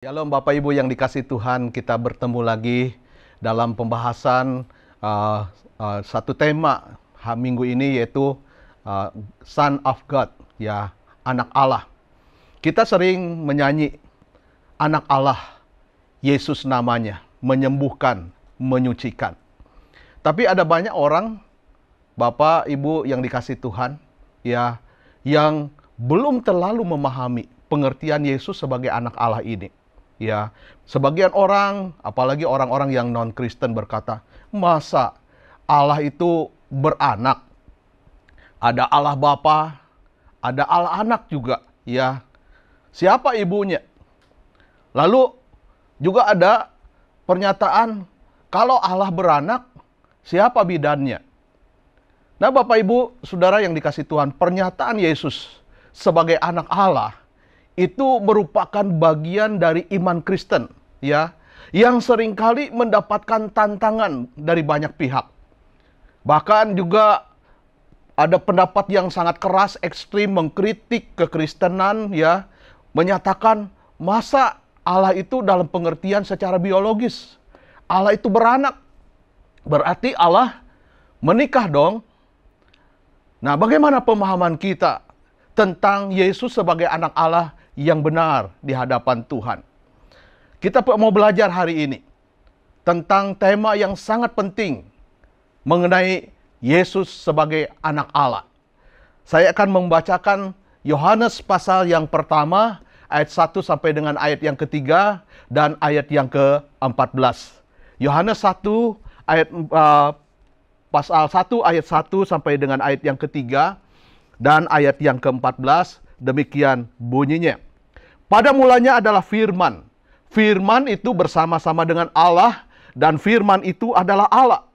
Shalom Bapak Ibu yang dikasih Tuhan, kita bertemu lagi dalam pembahasan satu tema minggu ini, yaitu Son of God, ya, anak Allah. Kita sering menyanyi anak Allah, Yesus namanya, menyembuhkan, menyucikan. Tapi ada banyak orang, Bapak Ibu yang dikasih Tuhan, ya, yang belum terlalu memahami pengertian Yesus sebagai anak Allah ini. Ya, sebagian orang, apalagi orang-orang yang non-Kristen berkata, masa Allah itu beranak? Ada Allah Bapa, ada Allah Anak juga, ya. Siapa ibunya? Lalu juga ada pernyataan, kalau Allah beranak, siapa bidannya? Nah, Bapak Ibu, Saudara yang dikasih Tuhan, pernyataan Yesus sebagai anak Allah itu merupakan bagian dari iman Kristen, ya, yang seringkali mendapatkan tantangan dari banyak pihak. Bahkan juga ada pendapat yang sangat keras, ekstrim, mengkritik kekristenan, ya, menyatakan masa Allah itu dalam pengertian secara biologis, Allah itu beranak, berarti Allah menikah dong. Nah, bagaimana pemahaman kita tentang Yesus sebagai anak Allah yang benar di hadapan Tuhan? Kita mau belajar hari ini tentang tema yang sangat penting mengenai Yesus sebagai anak Allah. Saya akan membacakan Yohanes pasal yang pertama, ayat 1 sampai dengan ayat yang ketiga dan ayat yang ke-14. Yohanes 1 ayat pasal 1 ayat 1 sampai dengan ayat yang ketiga dan ayat yang ke-14, demikian bunyinya. Pada mulanya adalah firman. Firman itu bersama-sama dengan Allah, dan firman itu adalah Allah.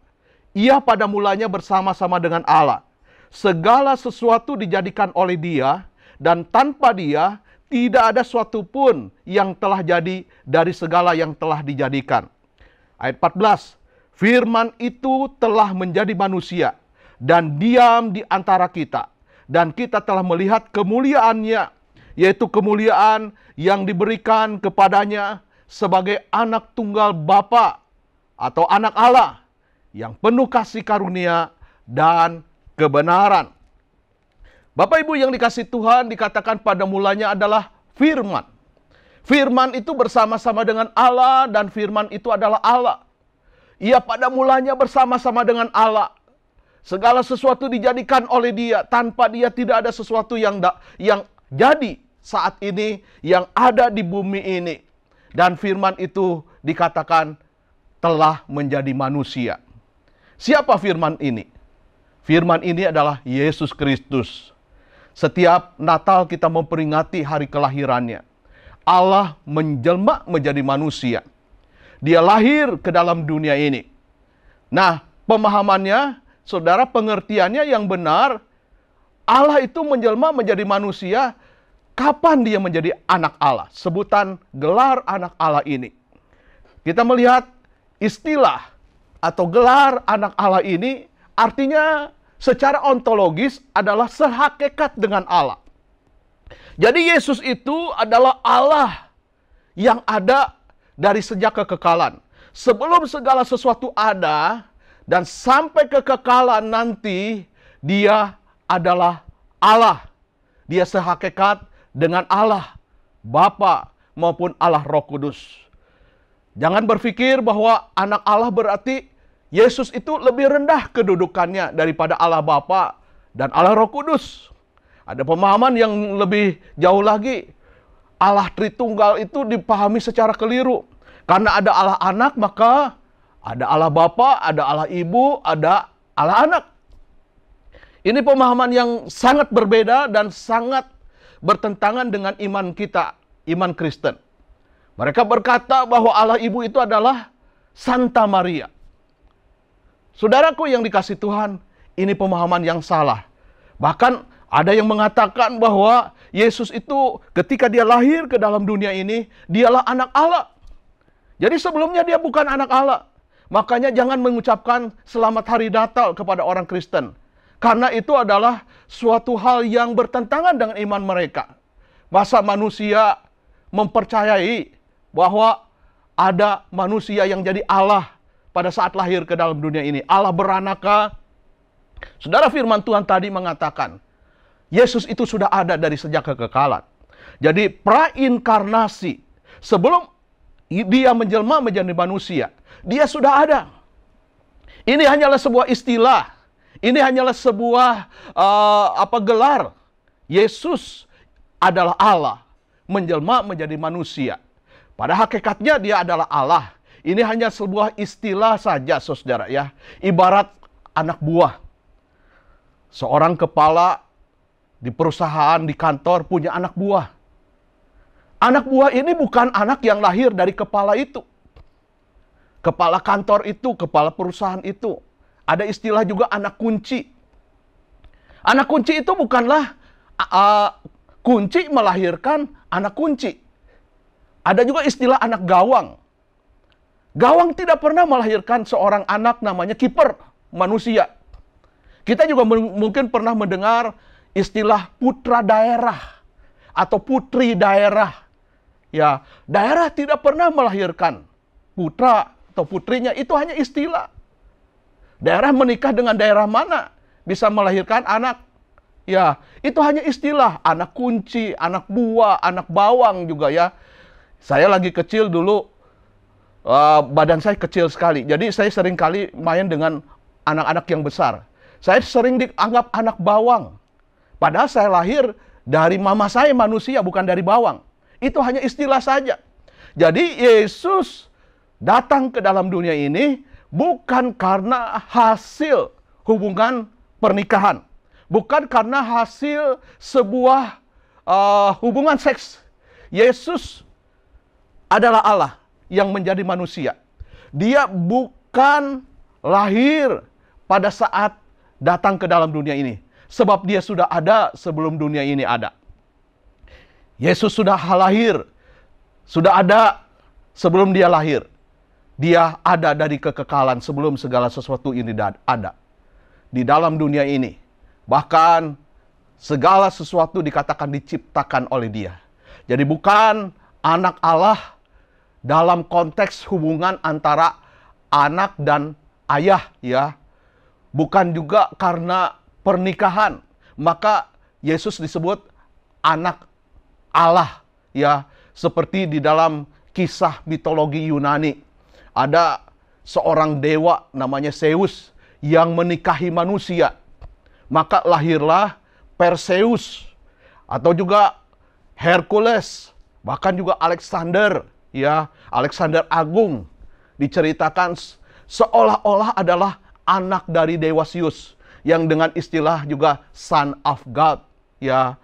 Ia pada mulanya bersama-sama dengan Allah. Segala sesuatu dijadikan oleh Dia, dan tanpa Dia tidak ada suatu pun yang telah jadi dari segala yang telah dijadikan. Ayat 14. Firman itu telah menjadi manusia dan diam di antara kita, dan kita telah melihat kemuliaannya, yaitu kemuliaan yang diberikan kepadanya sebagai anak tunggal Bapa atau anak Allah yang penuh kasih karunia dan kebenaran. Bapak Ibu yang dikasih Tuhan, dikatakan pada mulanya adalah firman. Firman itu bersama-sama dengan Allah, dan firman itu adalah Allah. Ia pada mulanya bersama-sama dengan Allah. Segala sesuatu dijadikan oleh Dia. Tanpa Dia tidak ada sesuatu yang jadi saat ini, yang ada di bumi ini. Dan firman itu dikatakan telah menjadi manusia. Siapa firman ini? Firman ini adalah Yesus Kristus. Setiap Natal kita memperingati hari kelahirannya. Allah menjelma menjadi manusia. Dia lahir ke dalam dunia ini. Nah, pemahamannya, saudara, pengertiannya yang benar, Allah itu menjelma menjadi manusia. Kapan Dia menjadi anak Allah? Sebutan gelar anak Allah ini, kita melihat istilah atau gelar anak Allah ini artinya secara ontologis adalah sehakikat dengan Allah. Jadi Yesus itu adalah Allah yang ada dari sejak kekekalan. Sebelum segala sesuatu ada dan sampai kekekalan nanti, Dia adalah Allah. Dia sehakikat dengan Allah Bapa maupun Allah Roh Kudus. Jangan berpikir bahwa anak Allah berarti Yesus itu lebih rendah kedudukannya daripada Allah Bapa dan Allah Roh Kudus. Ada pemahaman yang lebih jauh lagi. Allah Tritunggal itu dipahami secara keliru. Karena ada Allah Anak, maka ada Allah Bapa, ada Allah Ibu, ada Allah Anak. Ini pemahaman yang sangat berbeda dan sangat bertentangan dengan iman kita, iman Kristen. Mereka berkata bahwa Allah Ibu itu adalah Santa Maria. Saudaraku yang dikasih Tuhan, ini pemahaman yang salah. Bahkan ada yang mengatakan bahwa Yesus itu ketika Dia lahir ke dalam dunia ini, Dialah anak Allah. Jadi sebelumnya Dia bukan anak Allah. Makanya jangan mengucapkan selamat hari Natal kepada orang Kristen. Karena itu adalah suatu hal yang bertentangan dengan iman mereka. Masa manusia mempercayai bahwa ada manusia yang jadi Allah pada saat lahir ke dalam dunia ini. Allah beranaka. Saudara, firman Tuhan tadi mengatakan, Yesus itu sudah ada dari sejak kekekalan. Jadi prainkarnasi, sebelum dia menjelma menjadi manusia, dia sudah ada. Ini hanyalah sebuah istilah. Ini hanyalah sebuah gelar. Yesus adalah Allah, menjelma menjadi manusia. Pada hakikatnya dia adalah Allah. Ini hanya sebuah istilah saja, saudara ya. Ibarat anak buah. Seorang kepala di perusahaan, di kantor punya anak buah. Anak buah ini bukan anak yang lahir dari kepala itu. Kepala kantor itu, kepala perusahaan itu. Ada istilah juga anak kunci. Anak kunci itu bukanlah kunci melahirkan anak kunci. Ada juga istilah anak gawang. Gawang tidak pernah melahirkan seorang anak namanya kiper, manusia. Kita juga mungkin pernah mendengar istilah putra daerah atau putri daerah. Ya, daerah tidak pernah melahirkan putra atau putrinya, itu hanya istilah. Daerah menikah dengan daerah mana bisa melahirkan anak? Ya, itu hanya istilah. Anak kunci, anak buah, anak bawang juga ya. Saya lagi kecil dulu, badan saya kecil sekali. Jadi saya sering kali main dengan anak-anak yang besar. Saya sering dianggap anak bawang. Padahal saya lahir dari mama saya manusia, bukan dari bawang. Itu hanya istilah saja. Jadi Yesus datang ke dalam dunia ini bukan karena hasil hubungan pernikahan. Bukan karena hasil sebuah hubungan seks. Yesus adalah Allah yang menjadi manusia. Dia bukan lahir pada saat datang ke dalam dunia ini. Sebab dia sudah ada sebelum dunia ini ada. Yesus sudah lahir, sudah ada sebelum dia lahir. Dia ada dari kekekalan sebelum segala sesuatu ini ada. Di dalam dunia ini. Bahkan segala sesuatu dikatakan diciptakan oleh dia. Jadi bukan anak Allah dalam konteks hubungan antara anak dan ayah ya. Bukan juga karena pernikahan. Maka Yesus disebut anak Allah ya. Seperti di dalam kisah mitologi Yunani. Ada seorang dewa namanya Zeus yang menikahi manusia. Maka lahirlah Perseus atau juga Hercules, bahkan juga Alexander, ya, Alexander Agung diceritakan seolah-olah adalah anak dari dewa Zeus yang dengan istilah juga Son of God, ya.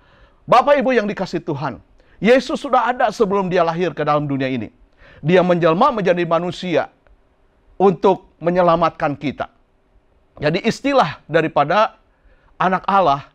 Bapak Ibu yang dikasihi Tuhan, Yesus sudah ada sebelum dia lahir ke dalam dunia ini. Dia menjelma menjadi manusia untuk menyelamatkan kita. Jadi istilah daripada anak Allah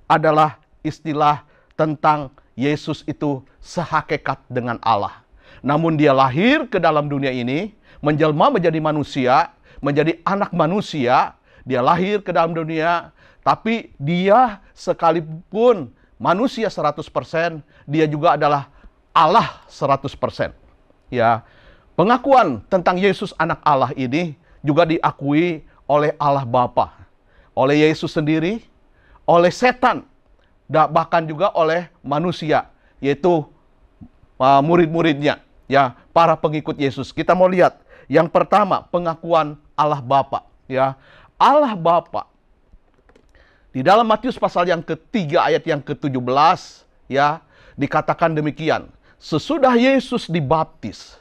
adalah istilah tentang Yesus itu sehakikat dengan Allah. Namun dia lahir ke dalam dunia ini, menjelma menjadi manusia, menjadi anak manusia. Dia lahir ke dalam dunia, tapi dia sekalipun manusia 100%, dia juga adalah Allah 100%. Ya, pengakuan tentang Yesus anak Allah ini juga diakui oleh Allah Bapa, oleh Yesus sendiri, oleh setan, bahkan juga oleh manusia, yaitu murid-muridnya, ya, para pengikut Yesus. Kita mau lihat yang pertama, pengakuan Allah Bapa, ya. Allah Bapa di dalam Matius pasal yang ketiga ayat yang ke-17, ya, dikatakan demikian. Sesudah Yesus dibaptis,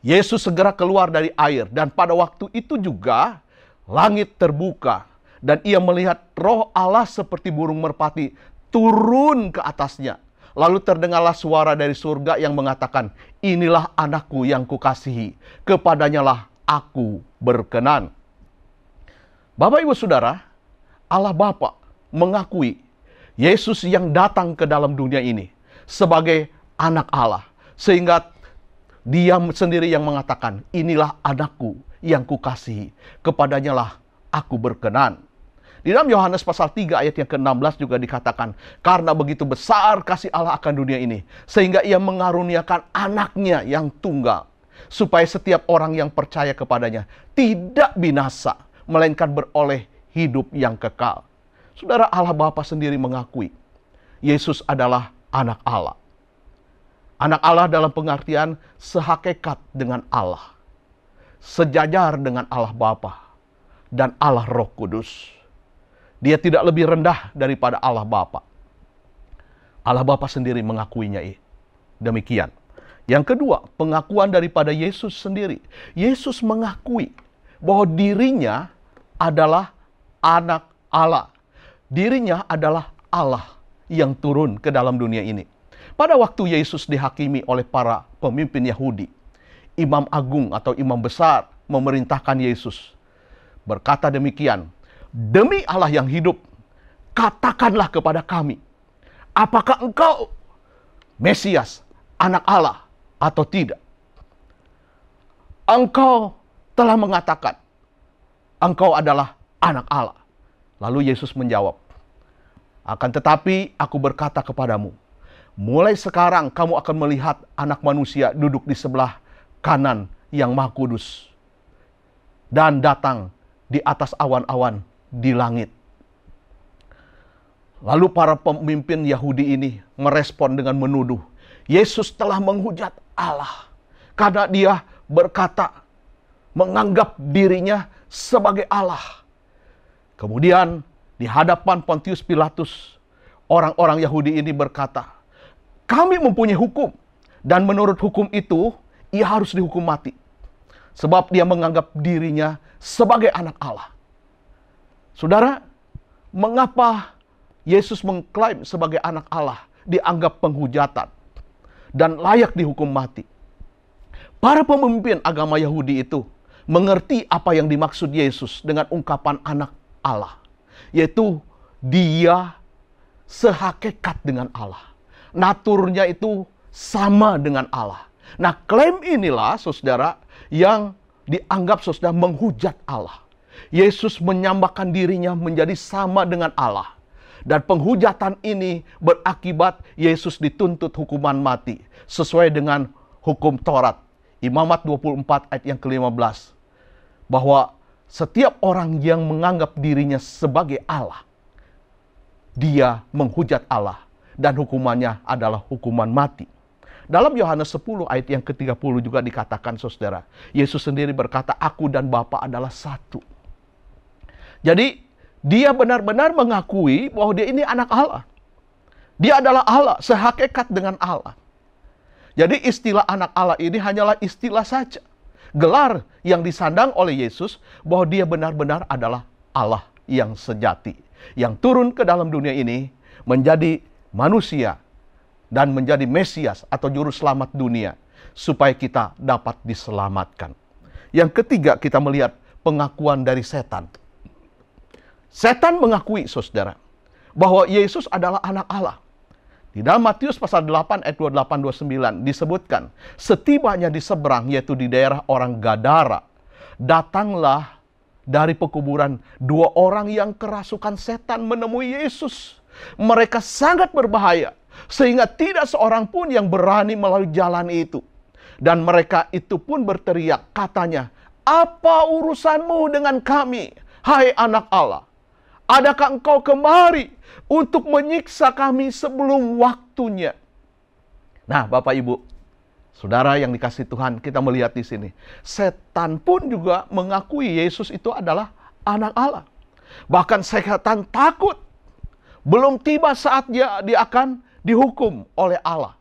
Yesus segera keluar dari air, dan pada waktu itu juga langit terbuka, dan ia melihat Roh Allah seperti burung merpati turun ke atasnya. Lalu terdengarlah suara dari surga yang mengatakan, inilah anakku yang kukasihi, kepadanya lah aku berkenan. Bapak Ibu Saudara, Allah Bapa mengakui Yesus yang datang ke dalam dunia ini sebagai anak Allah. Sehingga dia sendiri yang mengatakan, inilah anakku yang kukasihi, kepadanya lah aku berkenan. Di Di dalam Yohanes pasal 3 ayat yang ke-16 juga dikatakan, karena begitu besar kasih Allah akan dunia ini, sehingga ia mengaruniakan anaknya yang tunggal, supaya setiap orang yang percaya kepadanya tidak binasa, melainkan beroleh hidup yang kekal. Saudara, Allah Bapa sendiri mengakui Yesus adalah anak Allah. Anak Allah dalam pengertian sehakikat dengan Allah, sejajar dengan Allah Bapa dan Allah Roh Kudus. Dia tidak lebih rendah daripada Allah Bapa. Allah Bapa sendiri mengakuinya demikian. Yang kedua, pengakuan daripada Yesus sendiri. Yesus mengakui bahwa dirinya adalah anak Allah. Dirinya adalah Allah yang turun ke dalam dunia ini. Pada waktu Yesus dihakimi oleh para pemimpin Yahudi, Imam Agung atau Imam Besar memerintahkan Yesus berkata demikian, demi Allah yang hidup, katakanlah kepada kami, apakah engkau Mesias, anak Allah, atau tidak? Engkau telah mengatakan, engkau adalah anak Allah. Lalu Yesus menjawab, akan tetapi aku berkata kepadamu, mulai sekarang kamu akan melihat anak manusia duduk di sebelah kanan yang Maha Kudus dan datang di atas awan-awan di langit. Lalu para pemimpin Yahudi ini merespon dengan menuduh Yesus telah menghujat Allah karena dia berkata, menganggap dirinya sebagai Allah. Kemudian di hadapan Pontius Pilatus, orang-orang Yahudi ini berkata, kami mempunyai hukum, dan menurut hukum itu ia harus dihukum mati, sebab dia menganggap dirinya sebagai anak Allah. Saudara, mengapa Yesus mengklaim sebagai anak Allah dianggap penghujatan dan layak dihukum mati? Para pemimpin agama Yahudi itu mengerti apa yang dimaksud Yesus dengan ungkapan anak Allah, yaitu dia sehakikat dengan Allah. Naturnya itu sama dengan Allah. Nah, klaim inilah, saudara, yang dianggap saudara menghujat Allah. Yesus menyamakan dirinya menjadi sama dengan Allah. Dan penghujatan ini berakibat Yesus dituntut hukuman mati sesuai dengan hukum Taurat. Imamat 24 ayat yang ke-15. Bahwa setiap orang yang menganggap dirinya sebagai Allah, dia menghujat Allah dan hukumannya adalah hukuman mati. Dalam Yohanes 10 ayat yang ke-30 juga dikatakan, saudara, Yesus sendiri berkata, aku dan Bapa adalah satu. Jadi, dia benar-benar mengakui bahwa dia ini anak Allah. Dia adalah Allah, sehakikat dengan Allah. Jadi istilah anak Allah ini hanyalah istilah saja. Gelar yang disandang oleh Yesus bahwa dia benar-benar adalah Allah yang sejati. Yang turun ke dalam dunia ini menjadi manusia dan menjadi Mesias atau juru selamat dunia supaya kita dapat diselamatkan. Yang ketiga, kita melihat pengakuan dari setan. Setan mengakui, saudara, bahwa Yesus adalah anak Allah. Di dalam Matius pasal 8 ayat 28-29 disebutkan, setibanya di seberang, yaitu di daerah orang Gadara, datanglah dari pekuburan dua orang yang kerasukan setan menemui Yesus. Mereka sangat berbahaya, sehingga tidak seorang pun yang berani melalui jalan itu. Dan mereka itu pun berteriak, katanya, apa urusanmu dengan kami, hai anak Allah? Adakah engkau kemari untuk menyiksa kami sebelum waktunya? Nah, Bapak Ibu, saudara yang dikasihi Tuhan, kita melihat di sini. Setan pun juga mengakui Yesus itu adalah anak Allah. Bahkan setan takut. Belum tiba saatnya dia akan dihukum oleh Allah.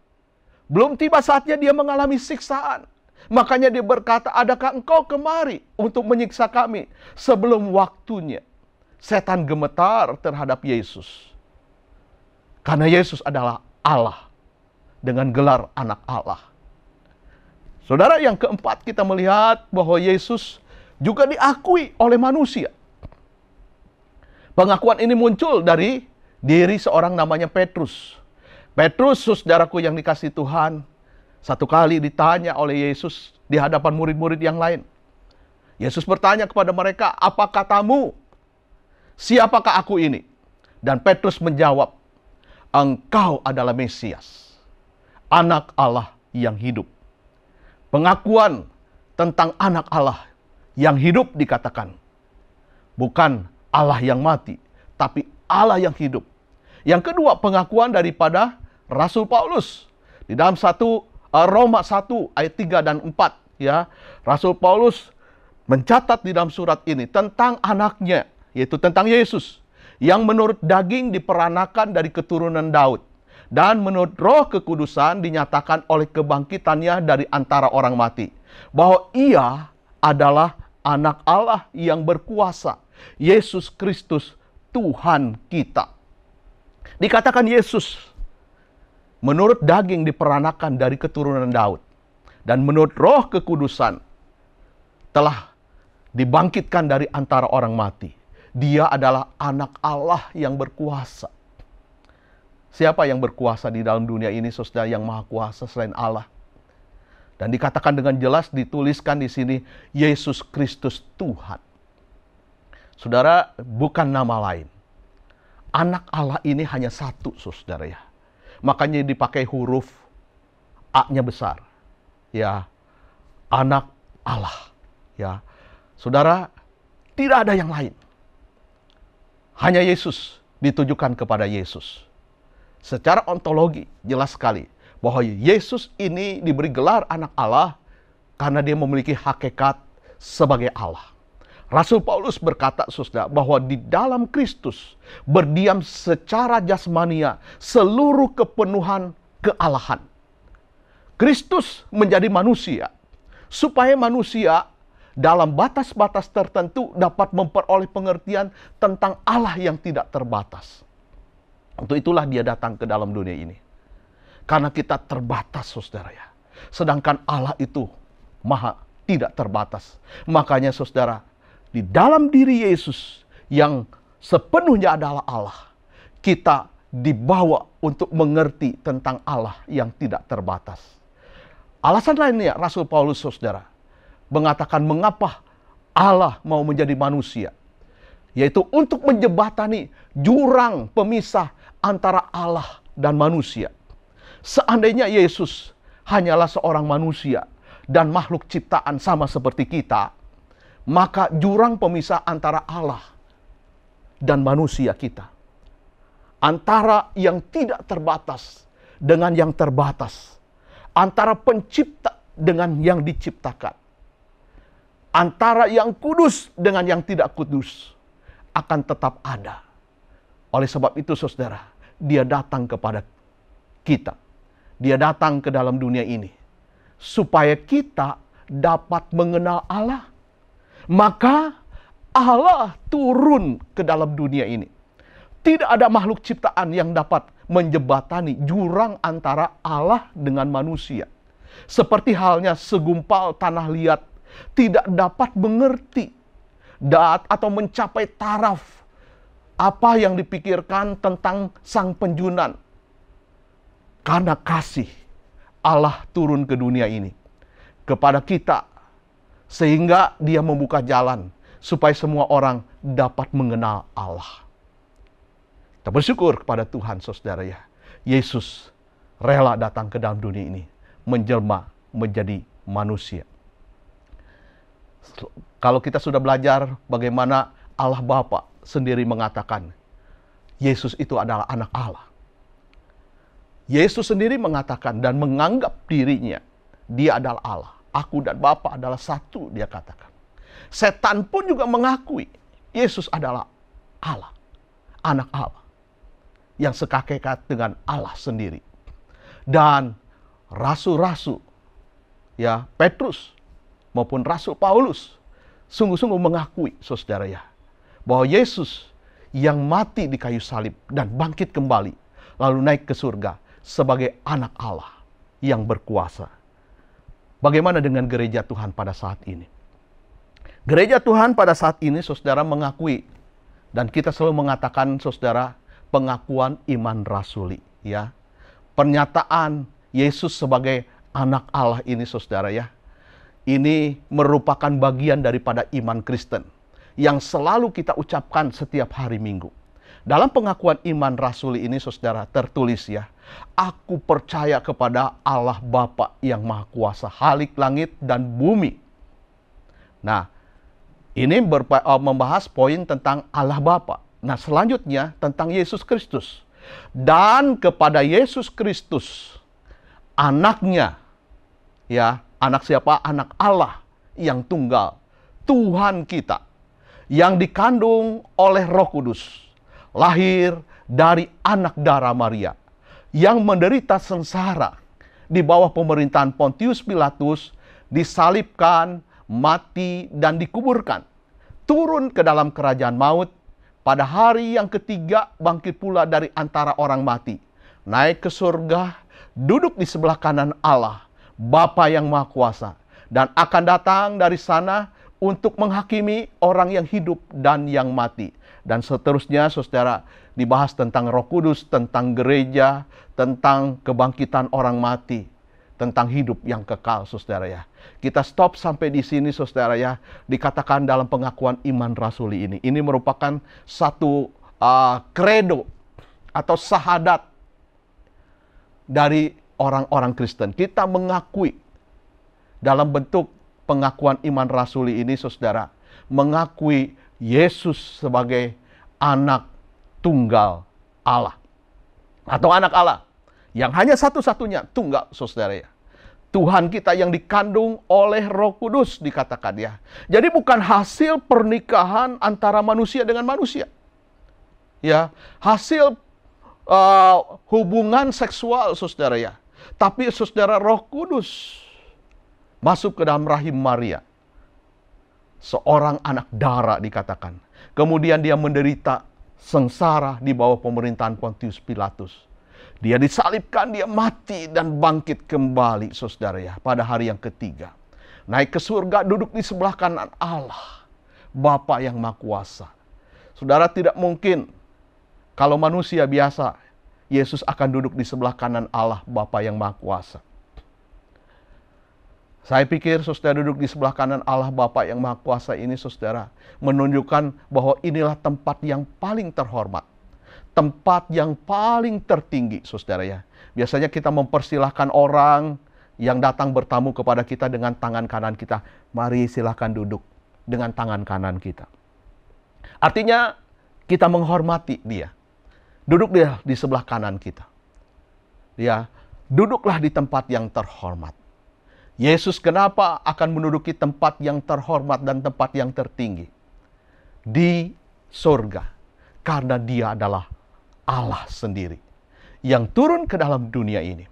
Belum tiba saatnya dia mengalami siksaan. Makanya dia berkata, adakah engkau kemari untuk menyiksa kami sebelum waktunya? Setan gemetar terhadap Yesus. Karena Yesus adalah Allah dengan gelar anak Allah. Saudara, yang keempat kita melihat bahwa Yesus juga diakui oleh manusia. Pengakuan ini muncul dari diri seorang namanya Petrus. Petrus, saudaraku yang dikasihi Tuhan, satu kali ditanya oleh Yesus di hadapan murid-murid yang lain. Yesus bertanya kepada mereka, apa katamu? "Siapakah aku ini?" Dan Petrus menjawab, "Engkau adalah Mesias, Anak Allah yang hidup." Pengakuan tentang Anak Allah yang hidup dikatakan. Bukan Allah yang mati, tapi Allah yang hidup. Yang kedua, pengakuan daripada Rasul Paulus. Di dalam Roma 1 ayat 3 dan 4, ya, Rasul Paulus mencatat di dalam surat ini tentang anaknya, yaitu tentang Yesus, yang menurut daging diperanakan dari keturunan Daud, dan menurut Roh Kekudusan dinyatakan oleh kebangkitannya dari antara orang mati, bahwa ia adalah Anak Allah yang berkuasa, Yesus Kristus Tuhan kita. Dikatakan Yesus menurut daging diperanakan dari keturunan Daud, dan menurut Roh Kekudusan telah dibangkitkan dari antara orang mati. Dia adalah Anak Allah yang berkuasa. Siapa yang berkuasa di dalam dunia ini, saudara, yang maha kuasa selain Allah? Dan dikatakan dengan jelas, dituliskan di sini, Yesus Kristus Tuhan. Saudara, bukan nama lain. Anak Allah ini hanya satu, saudara, ya. Makanya dipakai huruf A-nya besar. Ya, Anak Allah. Ya, saudara, tidak ada yang lain. Hanya Yesus, ditujukan kepada Yesus. Secara ontologi, jelas sekali bahwa Yesus ini diberi gelar Anak Allah karena dia memiliki hakikat sebagai Allah. Rasul Paulus berkata, saudara, bahwa di dalam Kristus berdiam secara jasmania seluruh kepenuhan kealahan. Kristus menjadi manusia supaya manusia dalam batas-batas tertentu dapat memperoleh pengertian tentang Allah yang tidak terbatas. Untuk itulah dia datang ke dalam dunia ini. Karena kita terbatas, saudara, ya. Sedangkan Allah itu maha tidak terbatas. Makanya, saudara, di dalam diri Yesus yang sepenuhnya adalah Allah, kita dibawa untuk mengerti tentang Allah yang tidak terbatas. Alasan lainnya, Rasul Paulus, saudara, mengatakan mengapa Allah mau menjadi manusia, yaitu untuk menjembatani jurang pemisah antara Allah dan manusia. Seandainya Yesus hanyalah seorang manusia dan makhluk ciptaan sama seperti kita, maka jurang pemisah antara Allah dan manusia kita, antara yang tidak terbatas dengan yang terbatas, antara pencipta dengan yang diciptakan, antara yang kudus dengan yang tidak kudus, akan tetap ada. Oleh sebab itu, saudara, dia datang kepada kita. Dia datang ke dalam dunia ini supaya kita dapat mengenal Allah. Maka Allah turun ke dalam dunia ini. Tidak ada makhluk ciptaan yang dapat menjembatani jurang antara Allah dengan manusia. Seperti halnya segumpal tanah liat tidak dapat mengerti atau mencapai taraf apa yang dipikirkan tentang sang penjunan. Karena kasih, Allah turun ke dunia ini kepada kita, sehingga dia membuka jalan supaya semua orang dapat mengenal Allah. Kita bersyukur kepada Tuhan, saudara, ya. Yesus rela datang ke dalam dunia ini, menjelma menjadi manusia. Kalau kita sudah belajar bagaimana Allah Bapa sendiri mengatakan Yesus itu adalah anak Allah. Yesus sendiri mengatakan dan menganggap dirinya, dia adalah Allah. Aku dan Bapa adalah satu, dia katakan. Setan pun juga mengakui Yesus adalah Allah, anak Allah, yang sekakekat dengan Allah sendiri. Dan rasul-rasul, ya, Petrus maupun Rasul Paulus sungguh-sungguh mengakui, saudara, ya, bahwa Yesus yang mati di kayu salib dan bangkit kembali lalu naik ke surga sebagai anak Allah yang berkuasa. Bagaimana dengan gereja Tuhan pada saat ini? Gereja Tuhan pada saat ini, saudara, mengakui, dan kita selalu mengatakan, saudara, pengakuan iman rasuli, ya. Pernyataan Yesus sebagai anak Allah ini, saudara, ya, ini merupakan bagian daripada iman Kristen yang selalu kita ucapkan setiap hari Minggu. Dalam pengakuan iman rasuli ini, saudara, tertulis ya, aku percaya kepada Allah Bapa yang Maha Kuasa, Halik langit dan bumi. Nah, ini membahas poin tentang Allah Bapa. Nah, selanjutnya tentang Yesus Kristus. Dan kepada Yesus Kristus, anaknya, ya, anak siapa? Anak Allah yang tunggal, Tuhan kita, yang dikandung oleh Roh Kudus, lahir dari anak darah Maria, yang menderita sengsara di bawah pemerintahan Pontius Pilatus, disalibkan, mati, dan dikuburkan, turun ke dalam kerajaan maut, pada hari yang ketiga bangkit pula dari antara orang mati, naik ke surga, duduk di sebelah kanan Allah, Bapa yang Maha Kuasa, dan akan datang dari sana untuk menghakimi orang yang hidup dan yang mati. Dan seterusnya, saudara, dibahas tentang Roh Kudus, tentang gereja, tentang kebangkitan orang mati, tentang hidup yang kekal, saudara ya. Kita stop sampai di sini, saudara ya. Dikatakan dalam pengakuan iman rasuli ini. Ini merupakan satu kredo atau syahadat dari orang-orang Kristen. Kita mengakui dalam bentuk pengakuan iman rasuli ini, saudara, mengakui Yesus sebagai anak tunggal Allah. Atau anak Allah yang hanya satu-satunya tunggal, saudara ya. Tuhan kita yang dikandung oleh Roh Kudus, dikatakan ya. Jadi bukan hasil pernikahan antara manusia dengan manusia. Ya, hasil hubungan seksual, saudara ya. Tapi saudara, Roh Kudus masuk ke dalam rahim Maria. Seorang anak darah, dikatakan. Kemudian dia menderita sengsara di bawah pemerintahan Pontius Pilatus. Dia disalibkan, dia mati dan bangkit kembali, saudara ya, pada hari yang ketiga. Naik ke surga, duduk di sebelah kanan Allah, Bapa yang Maha Kuasa. Saudara, tidak mungkin kalau manusia biasa, Yesus akan duduk di sebelah kanan Allah, Bapa yang Maha Kuasa. Saya pikir saudara, duduk di sebelah kanan Allah Bapa yang Maha Kuasa ini, saudara, menunjukkan bahwa inilah tempat yang paling terhormat. Tempat yang paling tertinggi, saudara ya. Biasanya kita mempersilahkan orang yang datang bertamu kepada kita dengan tangan kanan kita. Mari silahkan duduk dengan tangan kanan kita. Artinya kita menghormati dia. Duduk dia di sebelah kanan kita. Ya, duduklah di tempat yang terhormat. Yesus kenapa akan menduduki tempat yang terhormat dan tempat yang tertinggi di surga? Karena dia adalah Allah sendiri yang turun ke dalam dunia ini.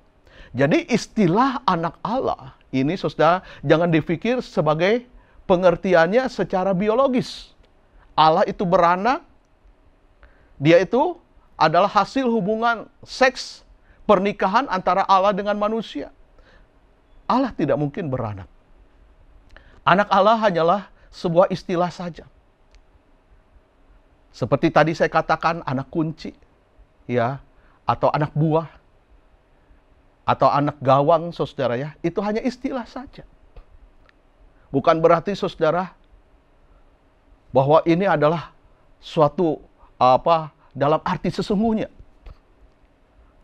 Jadi istilah anak Allah ini, saudara, jangan dipikir sebagai pengertiannya secara biologis. Allah itu beranak, dia itu adalah hasil hubungan seks pernikahan antara Allah dengan manusia. Allah tidak mungkin beranak. Anak Allah hanyalah sebuah istilah saja. Seperti tadi saya katakan, anak kunci, ya, atau anak buah, atau anak gawang, saudara ya, itu hanya istilah saja. Bukan berarti, saudara, bahwa ini adalah suatu dalam arti sesungguhnya.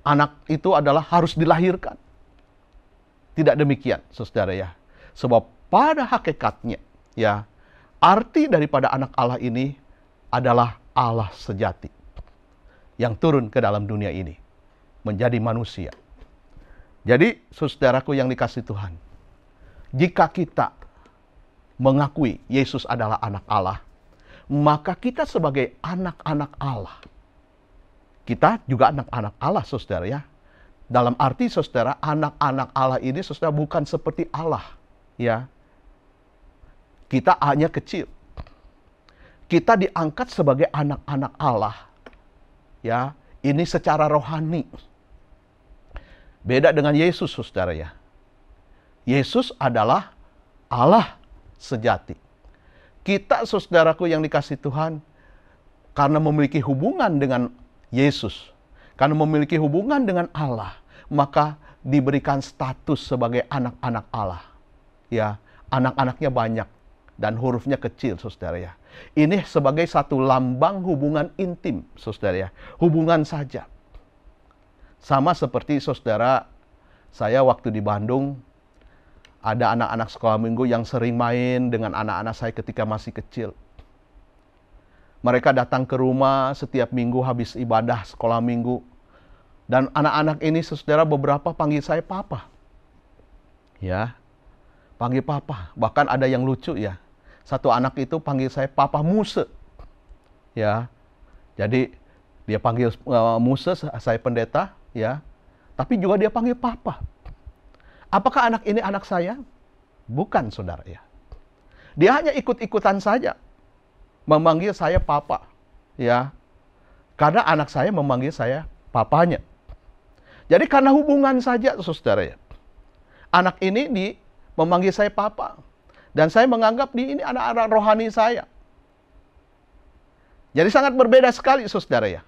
Anak itu adalah harus dilahirkan. Tidak demikian, saudara ya. Sebab pada hakikatnya, ya, arti daripada anak Allah ini adalah Allah sejati yang turun ke dalam dunia ini menjadi manusia. Jadi, saudaraku yang dikasihi Tuhan, jika kita mengakui Yesus adalah anak Allah, maka kita sebagai anak-anak Allah, kita juga anak-anak Allah, saudara ya. Dalam arti, saudara, anak-anak Allah ini, saudara, bukan seperti Allah, ya. Kita hanya kecil. Kita diangkat sebagai anak-anak Allah, ya. Ini secara rohani. Beda dengan Yesus, saudara ya. Yesus adalah Allah sejati. Kita, saudaraku yang dikasihi Tuhan, karena memiliki hubungan dengan Yesus, karena memiliki hubungan dengan Allah, maka diberikan status sebagai anak-anak Allah. Ya, anak-anaknya banyak dan hurufnya kecil, saudara ya. Ini sebagai satu lambang hubungan intim, saudara ya. Hubungan saja. Sama seperti saudara, saya waktu di Bandung, ada anak-anak sekolah minggu yang sering main dengan anak-anak saya ketika masih kecil. Mereka datang ke rumah setiap minggu habis ibadah sekolah minggu. Dan anak-anak ini, saudara, beberapa panggil saya papa. Ya, panggil papa. Bahkan ada yang lucu ya. Satu anak itu panggil saya Papa Muse. Ya, jadi dia panggil Muse, saya pendeta. Ya, tapi juga dia panggil papa. Apakah anak ini anak saya? Bukan, saudara ya. Dia hanya ikut-ikutan saja memanggil saya papa, ya. Karena anak saya memanggil saya papanya. Jadi karena hubungan saja, saudara ya. Anak ini memanggil saya papa. Dan saya menganggap ini anak-anak rohani saya. Jadi sangat berbeda sekali, saudara ya.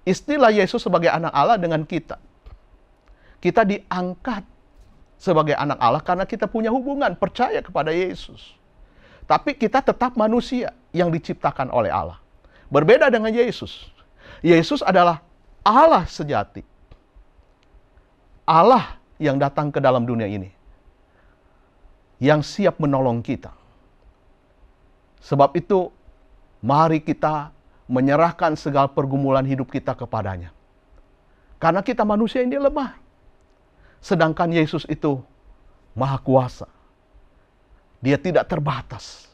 Istilah Yesus sebagai anak Allah dengan kita. Kita diangkat sebagai anak Allah karena kita punya hubungan, percaya kepada Yesus. Tapi kita tetap manusia yang diciptakan oleh Allah. Berbeda dengan Yesus. Yesus adalah Allah sejati. Allah yang datang ke dalam dunia ini. Yang siap menolong kita. Sebab itu, mari kita menyerahkan segala pergumulan hidup kita kepadanya. Karena kita manusia ini lemah. Sedangkan Yesus itu Maha Kuasa. Dia tidak terbatas.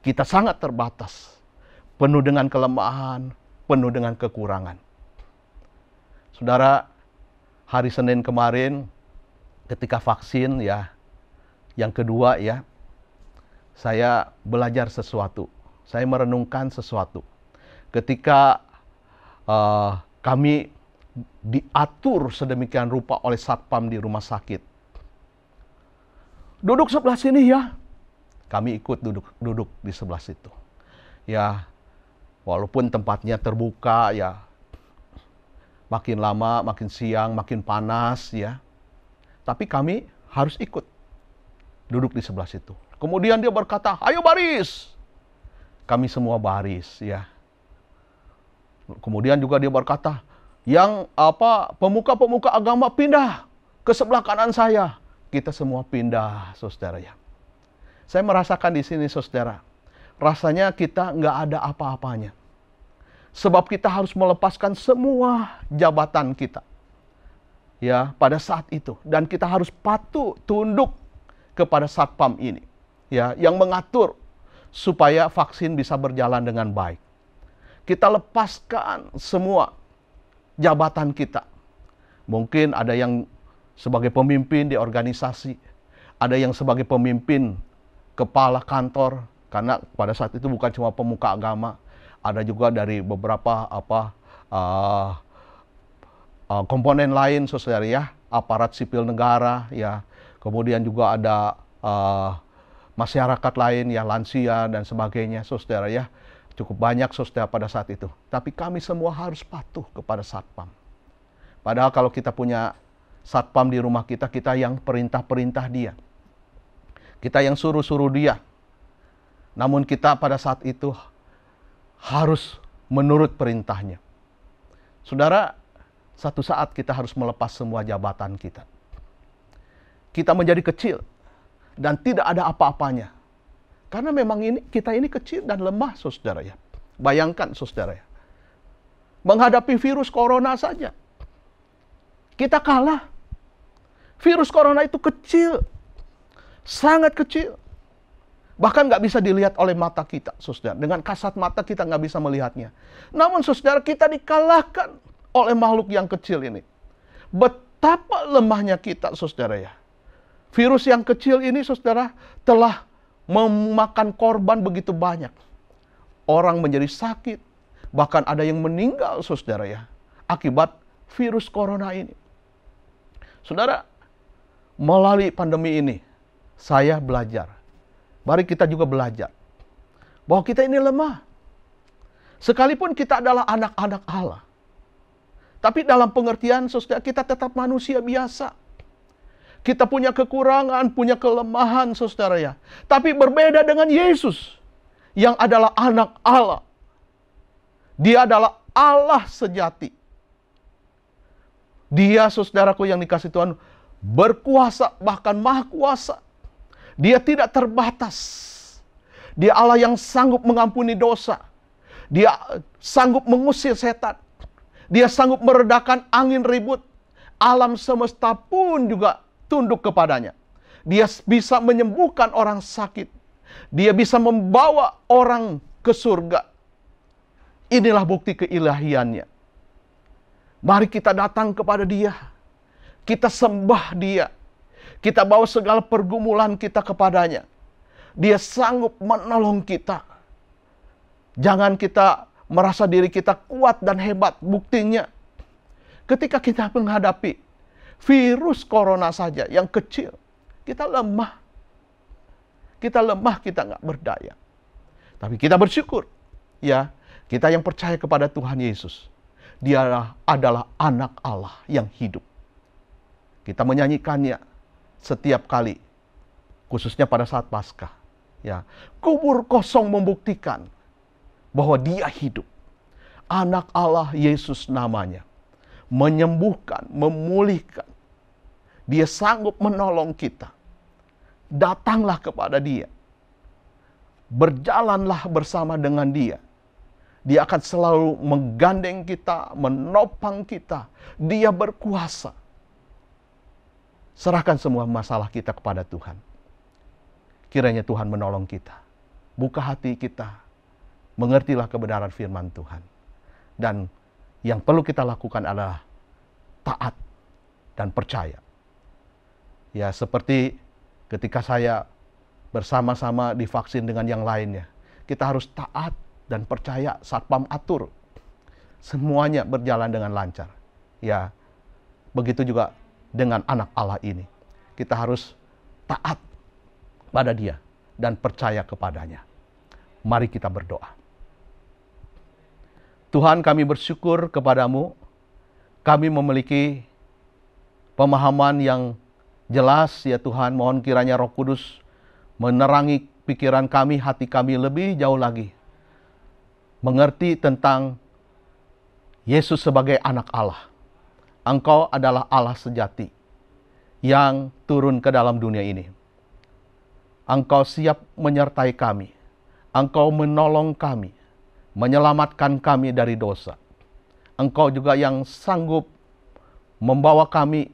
Kita sangat terbatas. Penuh dengan kelemahan, penuh dengan kekurangan. Saudara, hari Senin kemarin ketika vaksin ya, yang kedua ya, saya belajar sesuatu. Saya merenungkan sesuatu. Ketika kami diatur sedemikian rupa oleh satpam di rumah sakit. Duduk sebelah sini ya. Kami ikut duduk di sebelah situ. Ya, walaupun tempatnya terbuka ya. Makin lama, makin siang, makin panas ya. Tapi kami harus ikut duduk di sebelah situ. Kemudian dia berkata, "Ayo baris." Kami semua baris ya. Kemudian juga dia berkata, yang pemuka-pemuka agama pindah ke sebelah kanan saya. Kita semua pindah, saudara ya. Saya merasakan di sini, saudara. Rasanya kita nggak ada apa-apanya. Sebab kita harus melepaskan semua jabatan kita. Ya, pada saat itu. Dan kita harus patuh, tunduk kepada satpam ini. Ya, yang mengatur supaya vaksin bisa berjalan dengan baik. Kita lepaskan semua jabatan kita. Mungkin ada yang sebagai pemimpin di organisasi, ada yang sebagai pemimpin kepala kantor, karena pada saat itu bukan cuma pemuka agama, ada juga dari beberapa komponen lain, saudara ya, aparat sipil negara, ya, kemudian juga ada masyarakat lain, ya, lansia dan sebagainya, saudara ya. Cukup banyak saudara pada saat itu. Tapi kami semua harus patuh kepada satpam. Padahal kalau kita punya satpam di rumah kita, kita yang perintah-perintah dia. Kita yang suruh-suruh dia. Namun kita pada saat itu harus menurut perintahnya. Saudara, satu saat kita harus melepas semua jabatan kita. Kita menjadi kecil dan tidak ada apa-apanya. Karena memang kita ini kecil dan lemah, saudara ya. Bayangkan, saudara ya. Menghadapi virus corona saja. Kita kalah. Virus corona itu kecil. Sangat kecil. Bahkan nggak bisa dilihat oleh mata kita, saudara. Dengan kasat mata kita nggak bisa melihatnya. Namun, saudara, kita dikalahkan oleh makhluk yang kecil ini. Betapa lemahnya kita, saudara ya. Virus yang kecil ini, saudara, telah memakan korban begitu banyak. Orang menjadi sakit. Bahkan ada yang meninggal, saudara ya. Akibat virus corona ini. Saudara, melalui pandemi ini, saya belajar. Mari kita juga belajar. Bahwa kita ini lemah. Sekalipun kita adalah anak-anak Allah. Tapi dalam pengertian, saudara, kita tetap manusia biasa. Kita punya kekurangan, punya kelemahan, saudara ya. Tapi berbeda dengan Yesus, yang adalah anak Allah. Dia adalah Allah sejati. Dia, saudaraku yang dikasih Tuhan, berkuasa, bahkan maha kuasa. Dia tidak terbatas. Dia Allah yang sanggup mengampuni dosa. Dia sanggup mengusir setan. Dia sanggup meredakan angin ribut. Alam semesta pun juga tunduk kepadanya. Dia bisa menyembuhkan orang sakit. Dia bisa membawa orang ke surga. Inilah bukti keilahiannya. Mari kita datang kepada Dia. Kita sembah Dia. Kita bawa segala pergumulan kita kepadanya. Dia sanggup menolong kita. Jangan kita merasa diri kita kuat dan hebat. Buktinya, ketika kita menghadapi virus corona saja yang kecil, kita lemah. Kita lemah, kita nggak berdaya. Tapi kita bersyukur. Ya, kita yang percaya kepada Tuhan Yesus. Dia adalah anak Allah yang hidup. Kita menyanyikannya setiap kali, khususnya pada saat Paskah. Ya, kubur kosong membuktikan bahwa Dia hidup. Anak Allah Yesus namanya. Menyembuhkan, memulihkan. Dia sanggup menolong kita. Datanglah kepada Dia. Berjalanlah bersama dengan Dia. Dia akan selalu menggandeng kita, menopang kita. Dia berkuasa. Serahkan semua masalah kita kepada Tuhan. Kiranya Tuhan menolong kita. Buka hati kita. Mengertilah kebenaran firman Tuhan. Dan yang perlu kita lakukan adalah taat dan percaya. Ya, seperti ketika saya bersama-sama divaksin dengan yang lainnya. Kita harus taat dan percaya, satpam atur. Semuanya berjalan dengan lancar. Ya, begitu juga dengan anak Allah ini. Kita harus taat pada Dia dan percaya kepadanya. Mari kita berdoa. Tuhan, kami bersyukur kepadamu. Kami memiliki pemahaman yang jelas, ya Tuhan. Mohon kiranya Roh Kudus menerangi pikiran kami, hati kami lebih jauh lagi. Mengerti tentang Yesus sebagai anak Allah. Engkau adalah Allah sejati yang turun ke dalam dunia ini. Engkau siap menyertai kami. Engkau menolong kami, menyelamatkan kami dari dosa. Engkau juga yang sanggup membawa kami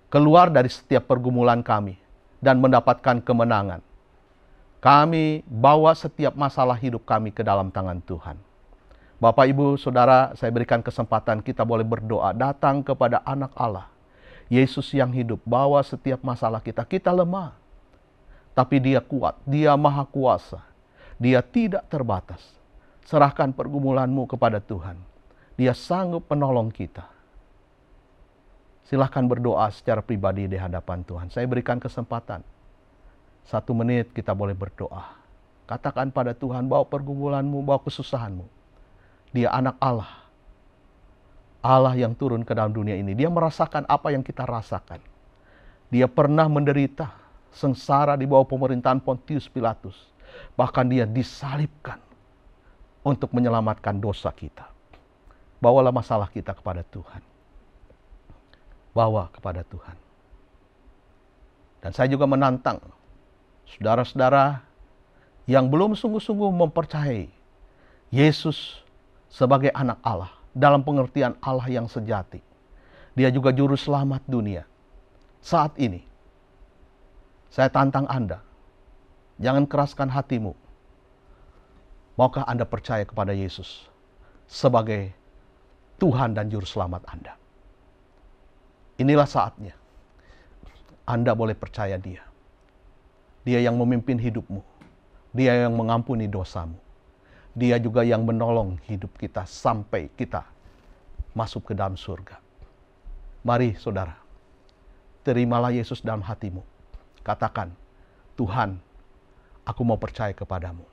keluar dari setiap pergumulan kami dan mendapatkan kemenangan. Kami bawa setiap masalah hidup kami ke dalam tangan Tuhan. Bapak, Ibu, Saudara, saya berikan kesempatan kita boleh berdoa. Datang kepada anak Allah, Yesus yang hidup. Bawa setiap masalah kita. Kita lemah, tapi Dia kuat. Dia maha kuasa. Dia tidak terbatas. Serahkan pergumulanmu kepada Tuhan. Dia sanggup menolong kita. Silahkan berdoa secara pribadi di hadapan Tuhan. Saya berikan kesempatan. 1 menit kita boleh berdoa. Katakan pada Tuhan, bawa pergumulanmu, bawa kesusahanmu. Dia anak Allah. Allah yang turun ke dalam dunia ini. Dia merasakan apa yang kita rasakan. Dia pernah menderita, sengsara di bawah pemerintahan Pontius Pilatus. Bahkan Dia disalibkan untuk menyelamatkan dosa kita. Bawalah masalah kita kepada Tuhan. Bawa kepada Tuhan. Dan saya juga menantang saudara-saudara yang belum sungguh-sungguh mempercayai Yesus sebagai anak Allah, dalam pengertian Allah yang sejati. Dia juga juru selamat dunia. Saat ini, saya tantang Anda, jangan keraskan hatimu. Maukah Anda percaya kepada Yesus sebagai Tuhan dan juru selamat Anda? Inilah saatnya. Anda boleh percaya Dia. Dia yang memimpin hidupmu. Dia yang mengampuni dosamu. Dia juga yang menolong hidup kita sampai kita masuk ke dalam surga. Mari saudara, terimalah Yesus dalam hatimu. Katakan, Tuhan, aku mau percaya kepadamu.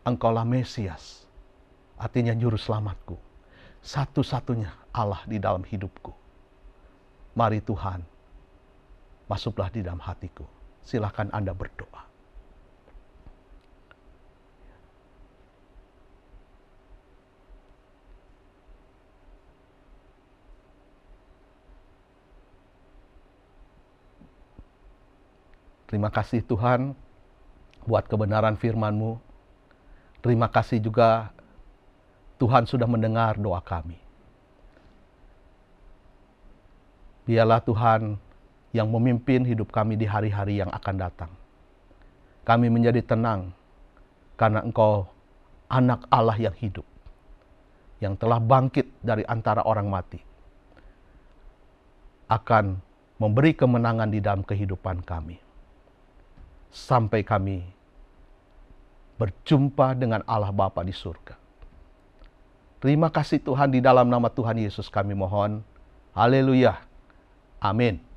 Engkaulah Mesias, artinya juru selamatku. Satu-satunya Allah di dalam hidupku. Mari Tuhan, masuklah di dalam hatiku. Silakan Anda berdoa. Terima kasih Tuhan buat kebenaran firman-Mu. Terima kasih juga Tuhan sudah mendengar doa kami. Biarlah Tuhan yang memimpin hidup kami di hari-hari yang akan datang. Kami menjadi tenang karena Engkau anak Allah yang hidup, yang telah bangkit dari antara orang mati, akan memberi kemenangan di dalam kehidupan kami. Sampai kami berjumpa dengan Allah Bapa di surga. Terima kasih Tuhan, di dalam nama Tuhan Yesus kami mohon. Haleluya. Amin.